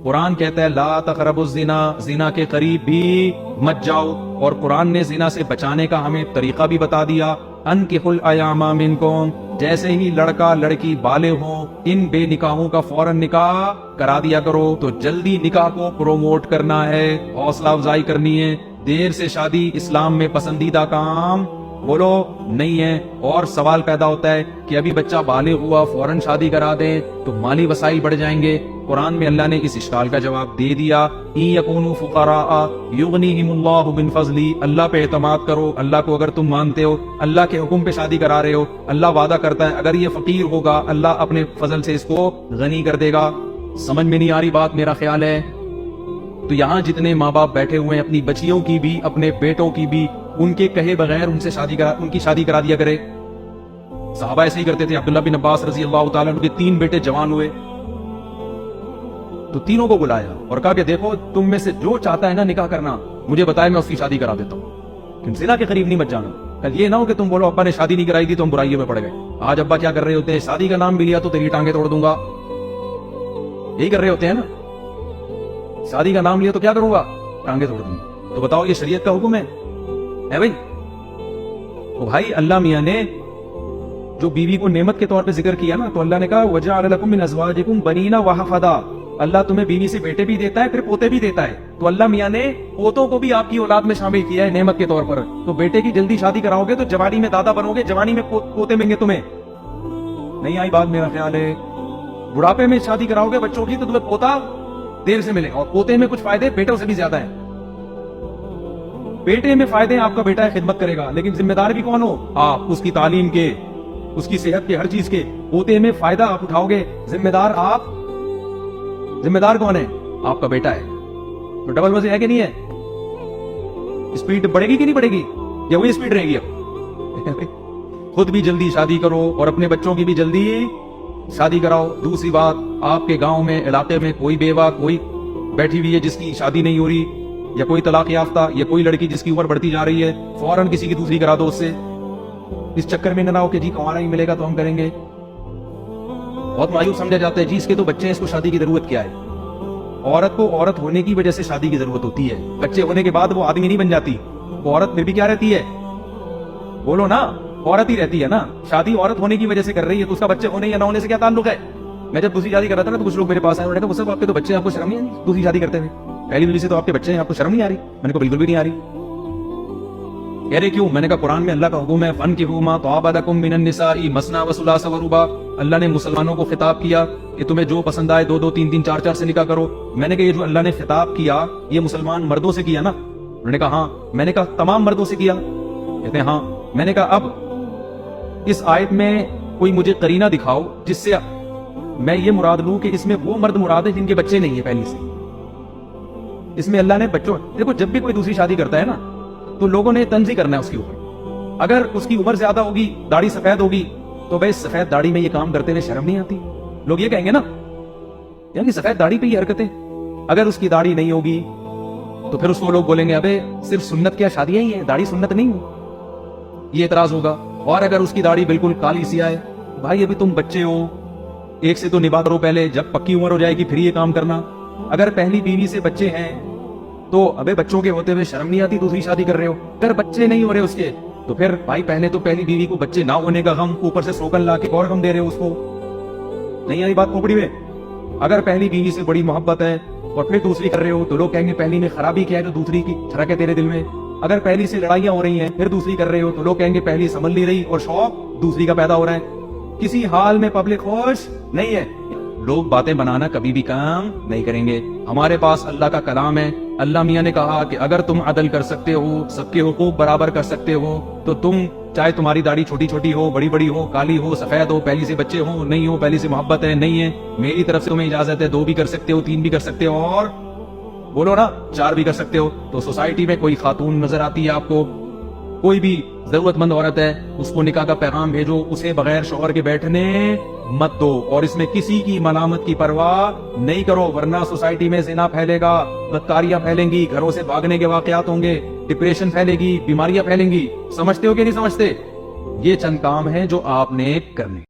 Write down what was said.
قرآن کہتا ہے لا تقربوا الزنا، زنا کے قریب بھی مت جاؤ، اور قرآن نے زنا سے بچانے کا ہمیں طریقہ بھی بتا دیا، انکحوا الایام منکم، جیسے ہی لڑکا لڑکی بالغ ہوں ان بے نکاحوں کا فوراً نکاح کرا دیا کرو۔ تو جلدی نکاح کو پروموٹ کرنا ہے، حوصلہ افزائی کرنی ہے، دیر سے شادی اسلام میں پسندیدہ کام بولو نہیں ہے۔ اور سوال پیدا ہوتا ہے کہ ابھی بچہ بالغ ہوا فوراً شادی کرا دیں تو مالی وسائل بڑھ جائیں گے۔ قرآن میں اللہ نے اس اشکال کا جواب دے دیا، ان یکونوا فقراء یغنیہم اللہ من فضلہ، اللہ پہ اعتماد کرو، اللہ کو اگر تم مانتے ہو، اللہ کے حکم پہ شادی کرا رہے ہو، اللہ وعدہ کرتا ہے اگر یہ فقیر ہوگا اللہ اپنے فضل سے اس کو غنی کر دے گا۔ سمجھ میں نہیں آ رہی بات میرا خیال ہے؟ تو یہاں جتنے ماں باپ بیٹھے ہوئے ہیں اپنی بچیوں کی بھی اپنے بیٹوں کی بھی ان کے کہے بغیر ان کی شادی کرا دیا کرے۔ صحابہ ایسے ہی کرتے تھے۔ عبداللہ بن عباس رضی اللہ تعالیٰ عنہ کے 3 بیٹے جوان ہوئے تو تینوں کو بلایا اور کہا کہ دیکھو تم میں سے جو چاہتا ہے نا نکاح کرنا مجھے بتائے، میں اس کی شادی کرا دیتا ہوں، تم زنا کے قریب نہیں مت جانا۔ کل یہ نہ ہو کہ تم بولو ابا نے شادی نہیں کرائی تھی تو ہم برائیوں میں پڑ گئے۔ آج ابا کیا کر رہے ہوتے ہیں، شادی کا نام بھی لیا تو تیری ٹانگیں توڑ دوں گا، یہی کر رہے ہوتے ہیں نا، شادی کا نام لیا تو کیا کروں گا، ٹانگیں توڑ دوں گا۔ تو بتاؤ یہ شریعت کا حکم ہے بھائی؟ تو بھائی اللہ میاں نے جو بیوی کو نعمت کے طور پہ ذکر کیا نا، تو اللہ نے کہا وَجَعَلَ لَكُم مِّنْ أَزْوَاجِكُمْ بَنِينَ وَحَفَدًا، اللہ تمہیں بیوی سے بیٹے بھی دیتا ہے پھر پوتے بھی دیتا ہے۔ تو اللہ میاں نے پوتوں کو بھی آپ کی اولاد میں شامل کیا ہے نعمت کے طور پر۔ تو بیٹے کی جلدی شادی کراؤ گے تو جوانی میں دادا بنو گے، جوانی میں پوتے ملیں گے تمہیں۔ نہیں آئی بات میرا خیال ہے؟ بڑھاپے میں شادی کراؤ گے بچوں کی تو تمہیں پوتا دیر سے ملے، اور پوتے میں کچھ فائدے بیٹوں سے بھی زیادہ ہیں۔ بیٹے میں فائدے آپ کا بیٹا ہے خدمت کرے گا، لیکن ذمہ دار بھی کون ہو آپ، اس کی تعلیم کے، اس کی صحت کے، ہر چیز کے۔ پوتے میں فائدہ آپ اٹھاؤ گے، ذمہ دار آپ، ذمہ دار کون ہے؟ آپ کا بیٹا ہے۔ تو ڈبل مزے ہے کہ نہیں ہے؟ اسپیڈ بڑھے گی کہ نہیں بڑھے گی، یا وہی اسپیڈ رہے گی اب؟ خود بھی جلدی شادی کرو اور اپنے بچوں کی بھی جلدی شادی کراؤ۔ دوسری بات، آپ کے گاؤں میں علاقے میں کوئی بیوہ کوئی بیٹھی ہوئی ہے جس کی شادی نہیں ہو رہی، یا کوئی طلاق یافتہ، یا کوئی لڑکی جس کی عمر بڑھتی جا رہی ہے، فوراً کسی کی دوسری کرا دو اس سے۔ اس چکر میں نہ رہو کہ جی ہمارا ہی ملے گا تو ہم کریں گے۔ بہت مایوس سمجھا جاتا ہے جی اس کے تو بچے ہیں، اس کو شادی کی ضرورت کیا ہے؟ عورت کو عورت ہونے کی وجہ سے شادی کی ضرورت ہوتی ہے، بچے ہونے کے بعد وہ آدمی نہیں بن جاتی، وہ عورت پھر بھی کیا رہتی ہے؟ بولو نا، عورت ہی رہتی ہے نا۔ شادی عورت ہونے کی وجہ سے کر رہی ہے تو اس کا بچے ہونے یا نہ ہونے سے کیا تعلق ہے؟ میں جب دوسری شادی کر رہا تھا نا تو کچھ لوگ میرے پاس آئے، انہوں نے کہا صاحب آپ کے تو بچے ہیں، آپ کو شرم نہیں آ رہی دوسری شادی کرتے ہوئے؟ پہلی وجہ سے تو آپ کے بچے ہیں، آپ کو شرم نہیں آ رہی؟ میں نے کہا بالکل بھی نہیں آ رہی۔ کہہ رہے کیوں؟ میں نے کہا قرآن میں اللہ کا حکم ہے فَانكِحُوا مَا طَابَ لَكُم مِّنَ النِّسَاءِ مَثْنَىٰ وَثُلَاثَ وَرُبَاعَ، اللہ نے مسلمانوں کو خطاب کیا کہ تمہیں جو پسند آئے 2 2 3 3 4 4 سے نکاح کرو۔ میں نے کہا یہ جو اللہ نے خطاب کیا یہ مسلمان مردوں سے کیا نا؟ انہوں نے کہا ہاں۔ میں نے کہا تمام مردوں سے کیا؟ کہتے ہیں ہاں۔ میں نے کہا اب اس آیت میں کوئی مجھے قرینہ دکھاؤ جس سے میں یہ مراد لوں کہ اس میں وہ مرد مراد ہے جن کے بچے نہیں ہیں پہلی سے۔ اس میں اللہ نے بچوں، دیکھو جب بھی کوئی دوسری شادی کرتا ہے نا تو لوگوں نے طنز ہی کرنا ہے اس کے اوپر۔ اگر اس کی عمر زیادہ ہوگی، داڑھی سفید ہوگی، تو بھائی سفید داڑھی میں یہ کام کرتے ہوئے شرم نہیں آتی؟ لوگ یہ کہیں گے نا یعنی سفید داڑھی پہ یہ حرکتیں۔ اگر اس کی داڑھی نہیں ہوگی تو پھر اس کو لوگ بولیں گے ابے صرف سنت کیا شادیاں ہی ہیں، داڑھی سنت نہیں ہو، یہ اعتراض ہوگا۔ اور اگر اس کی داڑھی بالکل کالی سیاہ ہے، بھائی ابھی تم بچے ہو، ایک سے تو نباہ کرو پہلے، جب پکی عمر ہو جائے گی پھر یہ کام کرنا۔ اگر پہلی بیوی سے بچے ہیں تو ابے بچوں کے ہوتے ہوئے شرم نہیں آتی دوسری شادی کر رہے ہو؟ اگر بچے نہیں ہو رہے اس کے تو پھر بھائی پہلے تو پہلی بیوی کو بچے نہ ہونے کا غم، اوپر سے سوکن لا کے اور غم دے رہے ہو اس کو۔ نہیں آئی بات کھوپڑی میں؟ اگر پہلی بیوی سے بڑی محبت ہے اور پھر دوسری کر رہے ہو تو لوگ کہیں گے پہلی میں خرابی کیا ہے جو دوسری کی چھڑک ہے تیرے دل میں۔ اگر پہلی سے لڑائیاں ہو رہی ہیں پھر دوسری کر رہے ہو تو لوگ کہیں گے پہلی سنبھل نہیں رہی اور شوق دوسری کا پیدا ہو رہا ہے۔ کسی حال میں پبلک خوش نہیں ہے۔ لوگ باتیں بنانا کبھی بھی کام نہیں کریں گے۔ ہمارے پاس اللہ کا کلام ہے، اللہ میاں نے کہا کہ اگر تم عدل کر سکتے ہو، سب کے حقوق برابر کر سکتے ہو، تو تم چاہے تمہاری داڑھی چھوٹی چھوٹی ہو، بڑی بڑی ہو، کالی ہو، سفید ہو، پہلی سے بچے ہو، نہیں ہو، پہلی سے محبت ہے، نہیں ہے، میری طرف سے تمہیں اجازت ہے 2 بھی کر سکتے ہو، 3 بھی کر سکتے ہو، اور بولو نا 4 بھی کر سکتے ہو۔ تو سوسائٹی میں کوئی خاتون نظر آتی ہے آپ کو، کوئی بھی ضرورت مند عورت ہے، اس کو نکاح کا پیغام بھیجو، اسے بغیر شوہر کے بیٹھنے مت دو، اور اس میں کسی کی ملامت کی پرواہ نہیں کرو، ورنہ سوسائٹی میں زنا پھیلے گا، بدکاریاں پھیلیں گی، گھروں سے بھاگنے کے واقعات ہوں گے، ڈپریشن پھیلے گی، بیماریاں پھیلیں گی۔ سمجھتے ہو کہ نہیں سمجھتے؟ یہ چند کام ہیں جو آپ نے کرنے۔